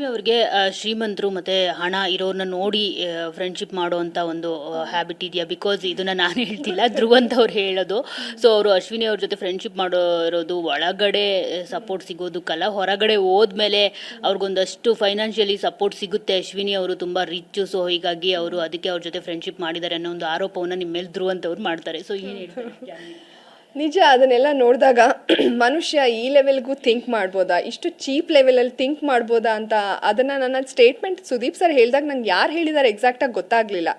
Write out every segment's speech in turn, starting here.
ಜಾನ್ವಿ ಅವ್ರಿಗೆ ಶ್ರೀಮಂತರು ಮತ್ತೆ ಹಣ ಇರೋರನ್ನ ನೋಡಿ ಫ್ರೆಂಡ್ಶಿಪ್ ಮಾಡುವಂತ ಒಂದು ಹ್ಯಾಬಿಟ್ ಇದೆಯಾ? ಬಿಕಾಸ್ ಇದನ್ನ ನಾನು ಹೇಳ್ತಿಲ್ಲ, ಧ್ರುವಂತ್ ಅವ್ರು ಹೇಳೋದು. ಸೊ ಅವರು ಅಶ್ವಿನಿ ಅವ್ರ ಜೊತೆ ಫ್ರೆಂಡ್ಶಿಪ್ ಮಾಡೋ ಇರೋದು ಒಳಗಡೆ ಸಪೋರ್ಟ್ ಸಿಗೋದಕ್ಕಲ್ಲ, ಹೊರಗಡೆ ಹೋದ್ಮೇಲೆ ಅವ್ರಿಗೊಂದಷ್ಟು ಫೈನಾನ್ಷಿಯಲಿ ಸಪೋರ್ಟ್ ಸಿಗುತ್ತೆ. ಅಶ್ವಿನಿ ಅವರು ತುಂಬಾ ರಿಚ್, ಸೊ ಹೀಗಾಗಿ ಅವರು ಅದಕ್ಕೆ ಅವ್ರ ಜೊತೆ ಫ್ರೆಂಡ್ಶಿಪ್ ಮಾಡಿದ್ದಾರೆ ಅನ್ನೋ ಒಂದು ಆರೋಪವನ್ನ ನಿಮ್ಮ ಮೇಲೆ ಧ್ರುವಂತ್ ಅವ್ರು ಮಾಡ್ತಾರೆ. ಸೊ ಏನ್ ಹೇಳ್ತಾರೆ ಜಾನ್ವಿ? ನಿಜ, ಅದನ್ನೆಲ್ಲ ನೋಡಿದಾಗ ಮನುಷ್ಯ ಈ ಲೆವೆಲ್ಗೂ ಥಿಂಕ್ ಮಾಡ್ಬೋದಾ, ಇಷ್ಟು ಚೀಪ್ ಲೆವೆಲಲ್ಲಿ ಥಿಂಕ್ ಮಾಡ್ಬೋದಾ ಅಂತ ಅದನ್ನು ನನ್ನ ಸ್ಟೇಟ್ಮೆಂಟ್ ಸುದೀಪ್ ಸರ್ ಹೇಳಿದಾಗ ನಂಗೆ ಯಾರು ಹೇಳಿದ್ದಾರೆ ಎಕ್ಸಾಕ್ಟಾಗಿ ಗೊತ್ತಾಗಲಿಲ್ಲ.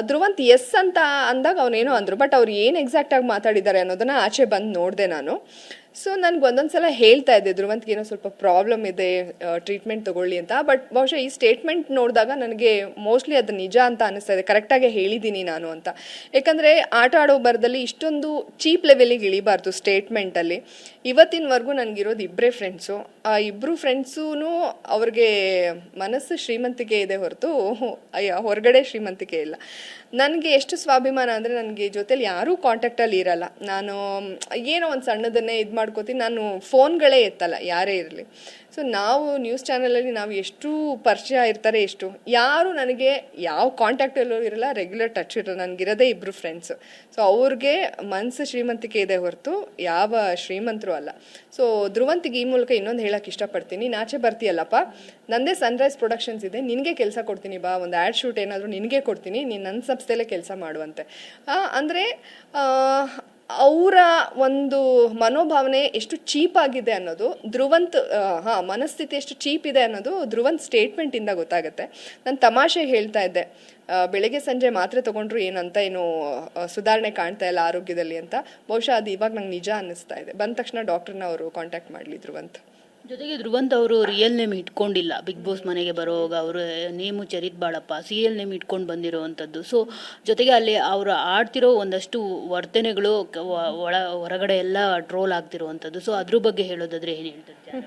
ಧ್ರುವಂತ್ ಎಸ್ ಅಂತ ಅಂದಾಗ ಅವನೇನೋ ಅಂದರು, ಬಟ್ ಅವ್ರು ಏನು ಎಕ್ಸಾಕ್ಟಾಗಿ ಮಾತಾಡಿದ್ದಾರೆ ಅನ್ನೋದನ್ನು ಆಚೆ ಬಂದು ನೋಡಿದೆ ನಾನು. ಸೊ ನನಗೆ ಒಂದೊಂದು ಸಲ ಹೇಳ್ತಾ ಇದ್ದೆ ಧ್ರುವಂತ್ಗೆ ಏನೋ ಸ್ವಲ್ಪ ಪ್ರಾಬ್ಲಮ್ ಇದೆ, ಟ್ರೀಟ್ಮೆಂಟ್ ತೊಗೊಳ್ಳಿ ಅಂತ. ಬಟ್ ಬಹುಶಃ ಈ ಸ್ಟೇಟ್ಮೆಂಟ್ ನೋಡಿದಾಗ ನನಗೆ ಮೋಸ್ಟ್ಲಿ ಅದು ನಿಜ ಅಂತ ಅನ್ನಿಸ್ತಾ ಇದೆ, ಕರೆಕ್ಟಾಗಿ ಹೇಳಿದ್ದೀನಿ ನಾನು ಅಂತ. ಯಾಕಂದರೆ ಆಟ ಆಡೋ ಬರದಲ್ಲಿ ಇಷ್ಟೊಂದು ಚೀಪ್ ಲೆವೆಲಿಗೆ ಇಳಿಬಾರ್ದು ಸ್ಟೇಟ್ಮೆಂಟಲ್ಲಿ. ಇವತ್ತಿನವರೆಗೂ ನನಗಿರೋದು ಇಬ್ಬರೇ ಫ್ರೆಂಡ್ಸು. ಆ ಇಬ್ಬರು ಫ್ರೆಂಡ್ಸೂ ಅವ್ರಿಗೆ ಮನಸ್ಸು ಶ್ರೀಮಂತಿಕೆ ಇದೆ ಹೊರತು ಹೊರಗಡೆ ಶ್ರೀಮಂತಿಕೆ ಇಲ್ಲ. ನನಗೆ ಎಷ್ಟು ಸ್ವಾಭಿಮಾನ ಅಂದರೆ ನನಗೆ ಜೊತೇಲಿ ಯಾರೂ ಕಾಂಟ್ಯಾಕ್ಟಲ್ಲಿ ಇರಲ್ಲ. ನಾನು ಏನೋ ಒಂದು ಸಣ್ಣದನ್ನೇ ಇದು ಮಾಡ್ಕೋತೀನಿ, ನಾನು ಫೋನ್ಗಳೇ ಎತ್ತಲ್ಲ ಯಾರೇ ಇರಲಿ. ಸೊ ನಾವು ನ್ಯೂಸ್ ಚಾನಲಲ್ಲಿ ನಾವು ಎಷ್ಟು ಪರಿಚಯ ಇರ್ತಾರೆ, ಎಷ್ಟು ಯಾರು ನನಗೆ ಯಾವ ಕಾಂಟ್ಯಾಕ್ಟಲ್ಲೂ ಇರಲ್ಲ, ರೆಗ್ಯುಲರ್ ಟಚ್ ಇರಲ್ಲ. ನನಗಿರೋದೇ ಇಬ್ಬರು ಫ್ರೆಂಡ್ಸು. ಸೊ ಅವ್ರಿಗೆ ಮನಸ್ಸು ಶ್ರೀಮಂತಿಕೆ ಇದೆ ಹೊರತು ಯಾವ ಶ್ರೀಮಂತರು ಅಲ್ಲ. ಸೊ ಧ್ರುವಂತಿಗೆ ಈ ಮೂಲಕ ಇನ್ನೊಂದು ಹೇಳಕ್ಕೆ ಇಷ್ಟಪಡ್ತೀನಿ, ನಾಚೆ ಬರ್ತೀಯಲ್ಲಪ್ಪ, ನಂದೇ ಸನ್ರೈಸ್ ಪ್ರೊಡಕ್ಷನ್ಸ್ ಇದೆ, ನಿನಗೆ ಕೆಲಸ ಕೊಡ್ತೀನಿ ಬಾ, ಒಂದು ಆ್ಯಡ್ ಶೂಟ್ ಏನಾದರೂ ನಿನಗೆ ಕೊಡ್ತೀನಿ, ನೀನು ನನ್ನ ಸಂಸ್ಥೆಯಲ್ಲೇ ಕೆಲಸ ಮಾಡುವಂತೆ. ಅಂದರೆ ಅವರ ಒಂದು ಮನೋಭಾವನೆ ಎಷ್ಟು ಚೀಪ್ ಆಗಿದೆ ಅನ್ನೋದು ಧ್ರುವಂತ್ ಮನಸ್ಥಿತಿ ಎಷ್ಟು ಚೀಪ್ ಇದೆ ಅನ್ನೋದು ಧ್ರುವಂತ್ ಸ್ಟೇಟ್ಮೆಂಟಿಂದ ಗೊತ್ತಾಗುತ್ತೆ. ನಾನು ತಮಾಷೆಗೆ ಹೇಳ್ತಾ ಇದ್ದೆ, ಬೆಳಗ್ಗೆ ಸಂಜೆ ಮಾತ್ರೆ ತೊಗೊಂಡ್ರು ಏನಂತ ಏನು ಸುಧಾರಣೆ ಕಾಣ್ತಾ ಇಲ್ಲ ಆರೋಗ್ಯದಲ್ಲಿ ಅಂತ. ಬಹುಶಃ ಅದು ಇವಾಗ ನಂಗೆ ನಿಜ ಅನ್ನಿಸ್ತಾ ಇದೆ. ಬಂದ ತಕ್ಷಣ ಡಾಕ್ಟ್ರನ್ನ ಅವರು ಕಾಂಟ್ಯಾಕ್ಟ್ ಮಾಡಲಿ ಧ್ರುವಂತ್. ಜೊತೆಗೆ ಧ್ರುವಂತ್ ಅವರು ರಿಯಲ್ ನೇಮ್ ಇಟ್ಕೊಂಡಿಲ್ಲ. ಬಿಗ್ ಬಾಸ್ ಮನೆಗೆ ಬರೋವಾಗ ಅವರು name Charit Balappa, serial name ಇಟ್ಕೊಂಡು ಬಂದಿರೋವಂಥದ್ದು. ಸೊ ಜೊತೆಗೆ ಅಲ್ಲಿ ಅವರು ಆಡ್ತಿರೋ ಒಂದಷ್ಟು ವರ್ತನೆಗಳು ಹೊರಗಡೆ ಎಲ್ಲ ಟ್ರೋಲ್ ಆಗ್ತಿರೋವಂಥದ್ದು. ಸೊ ಅದ್ರ ಬಗ್ಗೆ ಹೇಳೋದಾದ್ರೆ ಏನು ಹೇಳ್ತಾರೆ?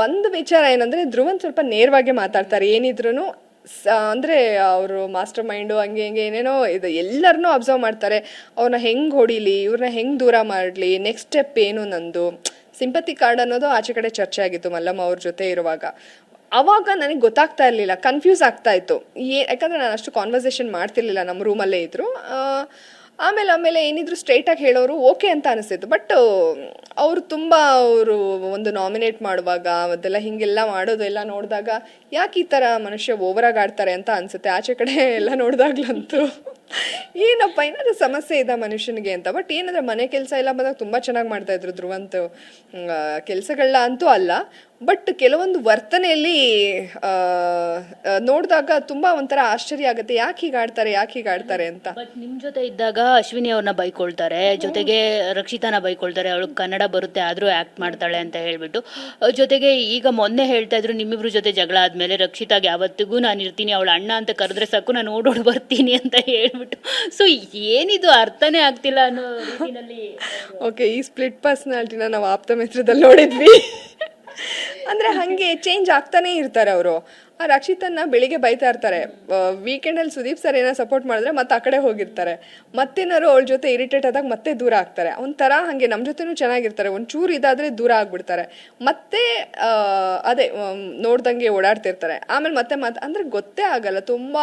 ಒಂದು ವಿಚಾರ ಏನಂದರೆ, ಧ್ರುವಂತ್ ಸ್ವಲ್ಪ ನೇರವಾಗಿ ಮಾತಾಡ್ತಾರೆ ಏನಿದ್ರು. ಅಂದರೆ ಅವರು ಮಾಸ್ಟರ್ ಮೈಂಡು ಹಂಗೆ ಹಿಂಗೆ ಏನೇನೋ ಇದು ಎಲ್ಲರನ್ನೂ ಅಬ್ಸರ್ವ್ ಮಾಡ್ತಾರೆ. ಅವ್ರನ್ನ ಹೆಂಗೆ ಹೊಡಿಲಿ, ಇವ್ರನ್ನ ಹೆಂಗೆ ದೂರ ಮಾಡಲಿ, ನೆಕ್ಸ್ಟ್ ಸ್ಟೆಪ್ ಏನು, ನಂದು ಸಿಂಪತಿ ಕಾರ್ಡ್ ಅನ್ನೋದು ಆಚೆ ಕಡೆ ಚರ್ಚೆ ಆಗಿತ್ತು ಮಲ್ಲಮ್ಮ ಅವ್ರ ಜೊತೆ ಇರುವಾಗ. ಆವಾಗ ನನಗೆ ಗೊತ್ತಾಗ್ತಾ ಇರಲಿಲ್ಲ, ಕನ್ಫ್ಯೂಸ್ ಆಗ್ತಾ ಇತ್ತು. ಯಾಕಂದರೆ ನಾನು ಅಷ್ಟು ಕಾನ್ವರ್ಸೇಷನ್ ಮಾಡ್ತಿರ್ಲಿಲ್ಲ, ನಮ್ಮ ರೂಮಲ್ಲೇ ಇದ್ದರು. ಆಮೇಲೆ ಏನಿದ್ರು ಸ್ಟ್ರೈಟಾಗಿ ಹೇಳೋರು ಓಕೆ ಅಂತ ಅನಿಸ್ತಿತ್ತು. ಬಟ್ ಅವರು ತುಂಬ ಅವರು ಒಂದು ನಾಮಿನೇಟ್ ಮಾಡುವಾಗ ಅದೆಲ್ಲ ಹೀಗೆಲ್ಲ ಮಾಡೋದು ಎಲ್ಲ ನೋಡಿದಾಗ ಯಾಕೆ ಈ ಥರ ಮನುಷ್ಯ ಓವರಾಗಿ ಆಡ್ತಾರೆ ಅಂತ ಅನಿಸುತ್ತೆ. ಆಚೆ ಕಡೆ ಎಲ್ಲ ನೋಡಿದಾಗ್ಲಂತೂ ಏನಪ್ಪ ಏನಾದರೂ ಸಮಸ್ಯೆ ಇದೆ ಮನುಷ್ಯನಿಗೆ ಅಂತ. ಬಟ್ ಏನಂದರೆ ಮನೆ ಕೆಲಸ ಎಲ್ಲ ಬಂದಾಗ ತುಂಬ ಚೆನ್ನಾಗಿ ಮಾಡ್ತಾಯಿದ್ರು ಧ್ರುವಂತ್. ಕೆಲಸಗಳನ್ನ ಅಂತೂ ಅಲ್ಲ, ಬಟ್ ಕೆಲವೊಂದು ವರ್ತನೆಯಲ್ಲಿ ನೋಡಿದಾಗ ತುಂಬ ಒಂಥರ ಆಶ್ಚರ್ಯ ಆಗುತ್ತೆ, ಯಾಕೆ ಹೀಗಾಡ್ತಾರೆ ಅಂತ. ಬಟ್ ನಿಮ್ಮ ಜೊತೆ ಇದ್ದಾಗ ಅಶ್ವಿನಿ ಅವ್ರನ್ನ ಬೈಕೊಳ್ತಾರೆ, ಜೊತೆಗೆ ರಕ್ಷಿತಾನ ಬೈಕೊಳ್ತಾರೆ, ಅವಳು ಕನ್ನಡ ಬರುತ್ತೆ ಆದರೂ ಆ್ಯಕ್ಟ್ ಮಾಡ್ತಾಳೆ ಅಂತ ಹೇಳ್ಬಿಟ್ಟು. ಜೊತೆಗೆ ಈಗ ಮೊನ್ನೆ ಹೇಳ್ತಾ ಇದ್ರು ನಿಮ್ಮಿಬ್ರು ಜೊತೆ ಜಗಳ ಆದಮೇಲೆ ರಕ್ಷಿತಾಗೆ ಯಾವತ್ತಿಗೂ ನಾನು ಇರ್ತೀನಿ, ಅವಳ ಅಣ್ಣ ಅಂತ ಕರೆದ್ರೆ ಸಾಕು ನಾನು ಓಡೋಡ್ ಬರ್ತೀನಿ ಅಂತ ಹೇಳ್ಬಿಟ್ಟು. ಸೊ ಏನಿದು ಅರ್ಥನೇ ಆಗ್ತಿಲ್ಲ ಅನ್ನೋ ರೀತಿಯಲ್ಲಿ. ಓಕೆ, ಈ ಸ್ಪ್ಲಿಟ್ ಪರ್ಸನಾಲಿಟಿನ ನಾವು ಆಪ್ತ ಮಿತ್ರದಲ್ಲಿ ನೋಡಿದ್ವಿ. ಅಂದರೆ ಹಾಗೆ ಚೇಂಜ್ ಆಗ್ತಾನೇ ಇರ್ತಾರೆ ಅವರು. ಆ ರಕ್ಷಿತನ್ನ ಬೆಳಿಗ್ಗೆ ಬೈತಾ ಇರ್ತಾರೆ, ವೀಕೆಂಡಲ್ಲಿ ಸುದೀಪ್ ಸರ್ ಏನೋ ಸಪೋರ್ಟ್ ಮಾಡಿದ್ರೆ ಮತ್ತೆ ಆ ಕಡೆ ಹೋಗಿರ್ತಾರೆ, ಮತ್ತೇನಾದ್ರು ಅವಳ ಜೊತೆ ಇರಿಟೇಟ್ ಆದಾಗ ಮತ್ತೆ ದೂರ ಆಗ್ತಾರೆ. ಒಂಥರ ಹಾಗೆ ನಮ್ಮ ಜೊತೆನೂ ಚೆನ್ನಾಗಿರ್ತಾರೆ, ಒಂಚೂರು ಇದಾದರೆ ದೂರ ಆಗ್ಬಿಡ್ತಾರೆ, ಮತ್ತೆ ಅದೇ ನೋಡ್ದಂಗೆ ಓಡಾಡ್ತಿರ್ತಾರೆ. ಆಮೇಲೆ ಮತ್ತೆ ಅಂದರೆ ಗೊತ್ತೇ ಆಗಲ್ಲ. ತುಂಬ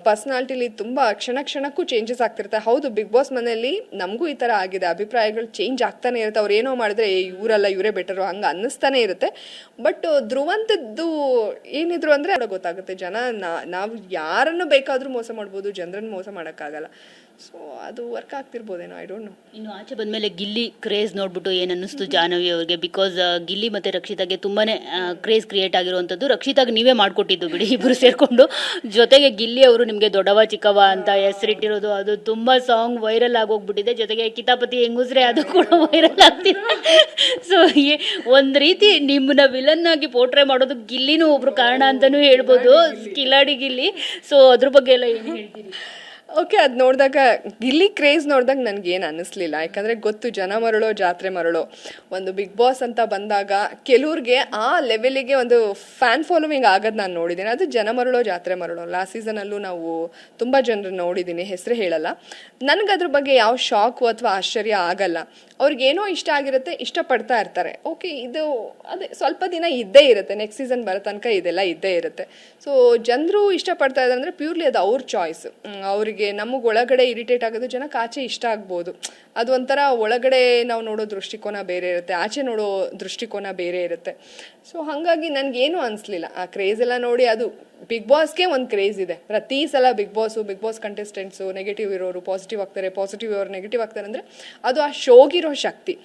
ಪರ್ಸ್ನಾಲಿಟಿಲಿ ತುಂಬ ಕ್ಷಣಕ್ಕೂ ಚೇಂಜಸ್ ಆಗ್ತಿರ್ತಾರೆ. ಹೌದು, ಬಿಗ್ ಬಾಸ್ ಮನೆಯಲ್ಲಿ ನಮಗೂ ಈ ಥರ ಆಗಿದೆ, ಅಭಿಪ್ರಾಯಗಳು ಚೇಂಜ್ ಆಗ್ತಾನೆ ಇರುತ್ತೆ. ಅವ್ರು ಏನೋ ಮಾಡಿದ್ರೆ ಇವರಲ್ಲ ಇವರೇ ಬೆಟರು ಹಂಗೆ ಅನ್ನಿಸ್ತಾನೆ ಇರುತ್ತೆ. ಬಟ್ ಧ್ರುವಂತದ್ದು ಏನಿದ್ರು ಅಂದರೆ ಅವ್ರಿಗೆ ಗೊತ್ತಾಗುತ್ತೆ, ಜನ ನಾವು ಯಾರನ್ನು ಬೇಕಾದರೂ ಮೋಸ ಮಾಡ್ಬೋದು, ಜನರನ್ನು ಮೋಸ ಮಾಡೋಕ್ಕಾಗಲ್ಲ. ಸೊ ಅದು ವರ್ಕ್ ಆಗ್ತಿರ್ಬೋದೇನೋ, ಐ ಡೋಂಟ್ ನೋ. ಇನ್ನು ಆಚೆ ಬಂದಮೇಲೆ ಗಿಲ್ಲಿ ಕ್ರೇಜ್ ನೋಡ್ಬಿಟ್ಟು ಏನು ಅನ್ನಿಸ್ತು ಜಾಹ್ನವಿ ಅವ್ರಿಗೆ? ಬಿಕಾಸ್ ಗಿಲ್ಲಿ ಮತ್ತು ರಕ್ಷಿತಾಗೆ ತುಂಬಾ ಕ್ರೇಜ್ ಕ್ರಿಯೇಟ್ ಆಗಿರುವಂಥದ್ದು. ರಕ್ಷಿತಾಗೆ ನೀವೇ ಮಾಡಿಕೊಟ್ಟಿದ್ದು ಬಿಡಿ, ಇಬ್ಬರು ಸೇರಿಕೊಂಡು. ಜೊತೆಗೆ ಗಿಲ್ಲಿ ಅವರು ನಿಮಗೆ ದೊಡ್ಡವ ಚಿಕ್ಕವ ಅಂತ ಹೆಸರಿಟ್ಟಿರೋದು, ಅದು ತುಂಬ ಸಾಂಗ್ ವೈರಲ್ ಆಗೋಗ್ಬಿಟ್ಟಿದೆ. ಜೊತೆಗೆ ಕಿತಾಪತಿ ಹೆಂಗುಸ್ರೆ ಅದು ಕೂಡ ವೈರಲ್ ಆಗ್ತಿದೆ. ಸೊ ಒಂದು ರೀತಿ ನಿಮ್ಮನ್ನ ವಿಲನ್ ಆಗಿ ಪೋರ್ಟ್ರೇ ಮಾಡೋದು ಗಿಲ್ಲಿನೂ ಒಬ್ರು ಕಾರಣ ಅಂತಲೂ ಹೇಳ್ಬೋದು, ಕಿಲಾಡಿ ಗಿಲ್ಲಿ. ಸೊ ಅದ್ರ ಬಗ್ಗೆ ಎಲ್ಲ ಏನು ಹೇಳ್ತೀರಿ? ಓಕೆ, ಅದು ನೋಡಿದಾಗ ಗಿಲ್ಲಿ ಕ್ರೇಜ್ ನೋಡಿದಾಗ ನನಗೇನು ಅನ್ನಿಸ್ಲಿಲ್ಲ. ಯಾಕಂದರೆ ಗೊತ್ತು, ಜನ ಮರಳೋ ಜಾತ್ರೆ ಮರಳೋ. ಒಂದು ಬಿಗ್ ಬಾಸ್ ಅಂತ ಬಂದಾಗ ಕೆಲವ್ರಿಗೆ ಆ ಲೆವೆಲಿಗೆ ಒಂದು ಫ್ಯಾನ್ ಫಾಲೋವಿಂಗ್ ಆಗೋದು ನಾನು ನೋಡಿದ್ದೀನಿ. ಅದು ಜನ ಮರಳೋ ಜಾತ್ರೆ ಮರಳೋ. ಲಾಸ್ಟ್ ಸೀಸನಲ್ಲೂ ನಾವು ತುಂಬ ಜನರು ನೋಡಿದ್ದೀನಿ, ಹೆಸರು ಹೇಳಲ್ಲ. ನನಗದ್ರ ಬಗ್ಗೆ ಯಾವ ಶಾಕು ಅಥವಾ ಆಶ್ಚರ್ಯ ಆಗಲ್ಲ. ಅವ್ರಿಗೇನೋ ಇಷ್ಟ ಆಗಿರುತ್ತೆ, ಇಷ್ಟಪಡ್ತಾ ಇರ್ತಾರೆ. ಓಕೆ, ಇದು ಅದೇ ಸ್ವಲ್ಪ ದಿನ ಇದ್ದೇ ಇರುತ್ತೆ, ನೆಕ್ಸ್ಟ್ ಸೀಸನ್ ಬರೋ ತನಕ ಇದೆಲ್ಲ ಇದ್ದೇ ಇರುತ್ತೆ. ಸೊ ಜನರು ಇಷ್ಟಪಡ್ತಾ ಇದ್ದಾರೆ ಅಂದರೆ ಪ್ಯೂರ್ಲಿ ಅದು ಅವ್ರ ಚಾಯ್ಸ್. ಅವರಿಗೆ ನಮಗೆ ಒಳಗಡೆ ಇರಿಟೇಟ್ ಆಗೋದು ಜನಕ್ಕೆ ಆಚೆ ಇಷ್ಟ ಆಗ್ಬೋದು. ಅದು ಒಂಥರ ಒಳಗಡೆ ನಾವು ನೋಡೋ ದೃಷ್ಟಿಕೋನ ಬೇರೆ ಇರುತ್ತೆ, ಆಚೆ ನೋಡೋ ದೃಷ್ಟಿಕೋನ ಬೇರೆ ಇರುತ್ತೆ. ಸೊ ಹಾಗಾಗಿ ನನಗೇನು ಅನಿಸ್ಲಿಲ್ಲ ಆ ಕ್ರೇಜ್ ಎಲ್ಲ ನೋಡಿ. ಅದು ಬಿಗ್ ಬಾಸ್ಗೆ ಒಂದು ಕ್ರೇಜ್ ಇದೆ. ಪ್ರತಿ ಸಲ ಬಿಗ್ ಬಾಸ್ ಕಂಟೆಸ್ಟೆಂಟ್ಸು ನೆಗೆಟಿವ್ ಇರೋರು ಪಾಸಿಟಿವ್ ಆಗ್ತಾರೆ, ಪಾಸಿಟಿವ್ ಇರೋರು ನೆಗೆಟಿವ್ ಆಗ್ತಾರೆ ಅಂದರೆ ಅದು ಆ ಶೋಗಿರೋ ಶಕ್ತಿ.